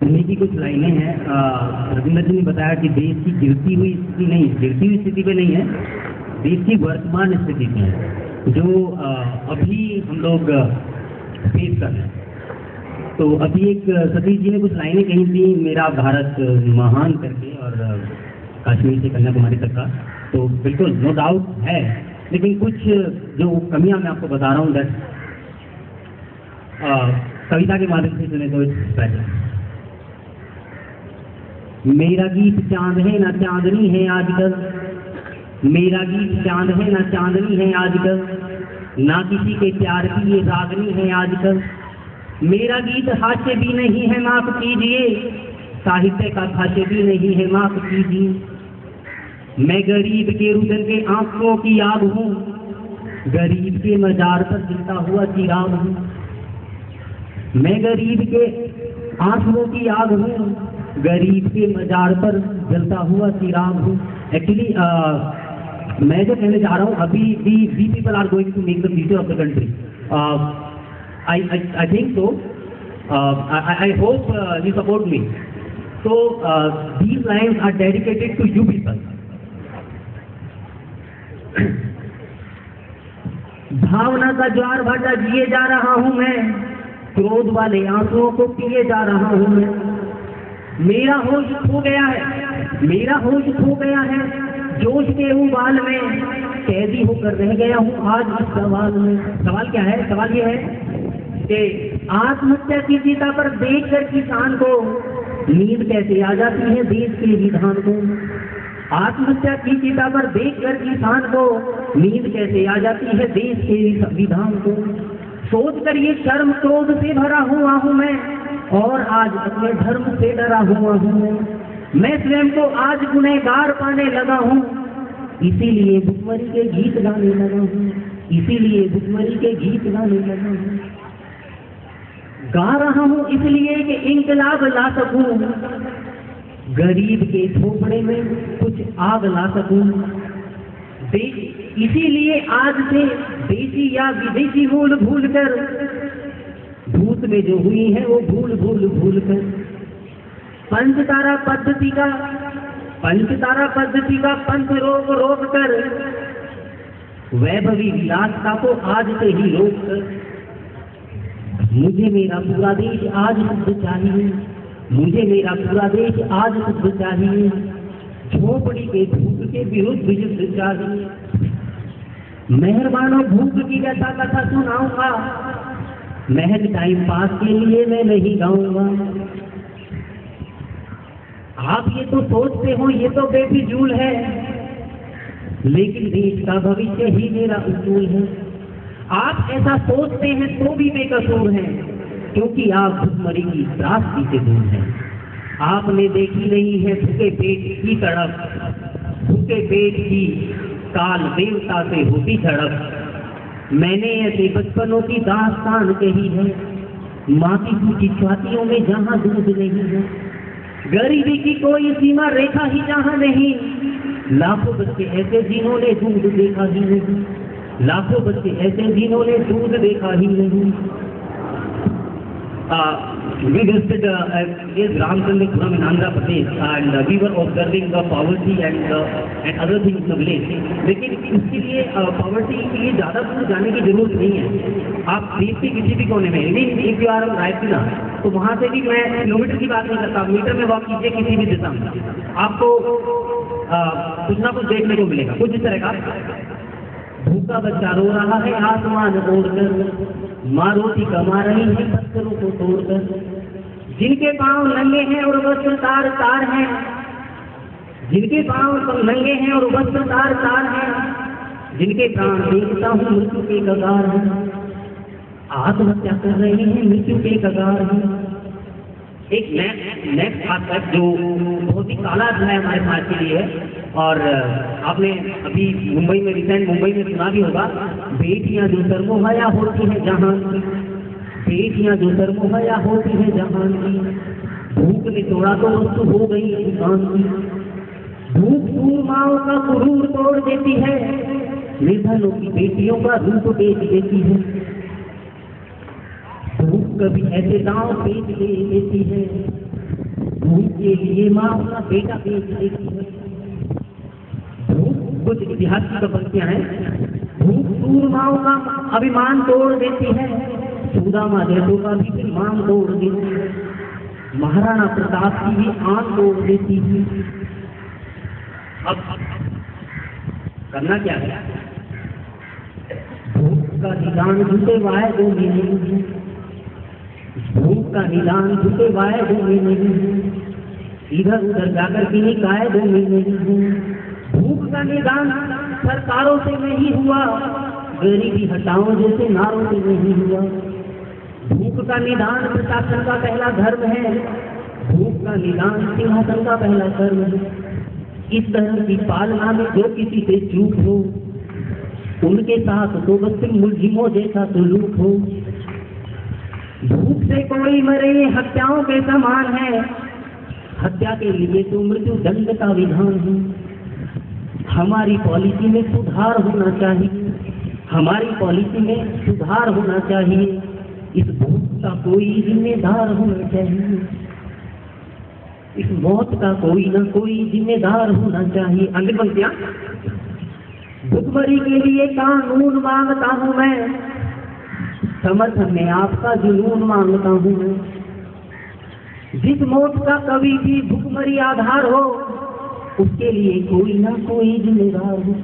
सुनने की कुछ लाइनें हैं। रविंद्र जी ने बताया कि देश की गिरती हुई स्थिति नहीं, गिरती हुई स्थिति पे नहीं है, देश की वर्तमान स्थिति में है जो अभी हम लोग फेस कर रहे हैं। तो अभी एक सतीश जी ने कुछ लाइनें कही थी, मेरा भारत महान करके, और कश्मीर से कन्याकुमारी तक का, तो बिल्कुल नो डाउट है, लेकिन कुछ जो कमियां मैं आपको बता रहा हूँ दैट कविता के माध्यम से सुने तो बेटर। मेरा गीत चांद है ना चांदनी है आजकल, मेरा गीत चांद है ना चांदनी है आजकल, ना किसी के प्यार की ये रागनी है आजकल। मेरा गीत हास्य भी नहीं है माफ कीजिए, साहित्य का भाष्य भी नहीं है माफ कीजिए। मैं गरीब के रुदन के आंसुओं की आग हूँ, गरीब के मजार पर जलता हुआ चिराग हूँ। मैं गरीब के आंसुओं की आग हूँ, गरीब के मजार पर जलता हुआ चिराग हूँ। एक्चुअली मैं जो कहने जा रहा हूँ, अभी we people are going to make the future of the country. I think so. I hope you support me. So these lines are dedicated to you people. भावना का ज्वार भाटा जिए जा रहा हूँ मैं, क्रोध वाले आंसुओं को पिए जा रहा हूँ मैं। मेरा होश खो गया है, मेरा होश खो गया है, जोश के उबाल में कैदी होकर रह गया हूँ आज इस सवाल में। सवाल क्या है? सवाल ये है कि आत्महत्या की चिता पर देखकर किसान को नींद कैसे आ जाती है देश के विधान को। आत्महत्या की चिता पर देखकर किसान को नींद कैसे आ जाती है देश के विधान को। सोचकर ये शर्म क्रोध से भरा हुआ हूँ मैं, और आज अपने धर्म से डरा हुआ हूँ मैं स्वयं को आज गुनहगार पाने लगा हूँ, इसीलिए भुखमरी के गीत गाने लगा हूँ, इसीलिए भुखमरी के गीत गाने लगा हूँ। गा रहा हूँ इसलिए कि इंकलाब ला सकूं, गरीब के झोपड़े में कुछ आग ला सकूं। इसीलिए आज से देसी या विदेशी भूल भूल कर, भूत में जो हुई है वो भूल भूल भूल कर, पंचतारा पद्धति का पंथ रोक रोक कर, वैभवी विलासता को आज से ही रोक कर, मुझे मेरा पूरा देश आज शुद्ध चाहिए, मुझे मेरा पूरा देश आज शुद्ध चाहिए, झोपड़ी के भूख के विरुद्ध युद्ध चाहिए। मेहरबानों भूख की व्यथा कथा सुनाऊंगा, महज टाइम पास के लिए मैं नहीं गाऊंगा। आप ये तो सोचते हो ये तो बेफिजूल है, लेकिन देश का भविष्य ही मेरा उसूल है। आप ऐसा सोचते हैं तो भी बेकसूर हैं, क्योंकि आप भुखमरी की त्रासदी से दूर हैं। आपने देखी नहीं है भूखे पेट की तड़प, भूखे पेट की काल देवता से होती झड़प। मैंने ऐसे बचपनों की दास्तान कही है, माँ की भूखी छातियों में जहाँ दूध नहीं है, गरीबी की कोई सीमा रेखा ही जहाँ नहीं, लाखों बच्चे ऐसे जिन्होंने दूध देखा ही नहीं, लाखों बच्चे ऐसे जिन्होंने दूध देखा ही नहीं। We visited Ramchandrapuram in Andhra Pradesh, and we were observing the poverty and other things in the village. लेकिन उसके लिए poverty के लिए ज़्यादा दूर जाने की जरूरत नहीं है। आप देश के किसी भी कोने में, if you are on Raisina, तो वहाँ से भी मैं किलोमीटर की बात नहीं करता, मीटर में वॉक कीजिए किसी भी दिशा में, आपको कुछ ना कुछ देखने को मिलेगा, कुछ इस तरह का। भूखा बच्चा रो रहा है आसमान ओढ़कर, माँ रोटी कमा रही है पत्थरों को तोड़कर। जिनके पांव नंगे हैं और वस्त्र तार तार हैं, जिनके पांव नंगे हैं और वस्त्र तार तार हैं, जिनके प्राण देखता हूँ मृत्यु के कगार हैं, आत्महत्या कर रहे हैं मृत्यु के कगार हैं। एक नेक्स्ट एस्पेक्ट जो बहुत ही काला अध्याय हमारे समाज के लिए है, और आपने अभी मुंबई में रिसेंट मुंबई में सुना भी होगा, बेटियां जो सरमोहया होती हैं जहां की, बेटियां जो सरमोहया होती हैं जहां की, भूख ने तोड़ा तो वस्तु हो गई इंसान की। भूख दूर माओ का गुरूर तोड़ देती है, निर्धनों की बेटियों का रूप बेच देती है। भूख कभी ऐसे दांव बेच दे देती है, भूख के लिए माँ अपना बेटा बेच देती है। भूख, कुछ इतिहास की पंक्तियां हैं। भूख सूरमाओं का अभिमान तोड़ देती है, सुदामा जैसों का भी सम्मान तोड़ देती है, महाराणा प्रताप की भी आंख तोड़ देती है। अब करना क्या है? भूख का निदान झूठे वायदों में नहीं है, भूख का निदान झूठे वायदों में नहीं है, इधर उधर जाकर किन्हीं कायदों में नहीं है। भूख का निदान सरकारों से नहीं हुआ, गरीबी हटाओ जैसे नारों से नहीं हुआ। भूख का निदान प्रशासन का पहला धर्म है, भूख का निदान सिंहासन का पहला कर्म है। इस तरह की पालना में जो किसी से चूक हो, उनके साथ तो बस मुलजिमों जैसा सलूक हो। भूख से कोई मरे हत्याओं के समान है, हत्या के लिए तो मृत्यु दंड का विधान है। हमारी पॉलिसी में सुधार होना चाहिए, हमारी पॉलिसी में सुधार होना चाहिए। इस भूख का कोई जिम्मेदार होना चाहिए, इस मौत का कोई ना कोई जिम्मेदार होना चाहिए। अंग्रेज पंक्तियां। भुखमरी के लिए कानून मांगता हूं मैं, समर्थन में आपका जुनून मांगता हूं मैं। जिस मौत का कभी भी भुखमरी आधार हो, उसके लिए कोई ना कोई जिम्मेदार हो।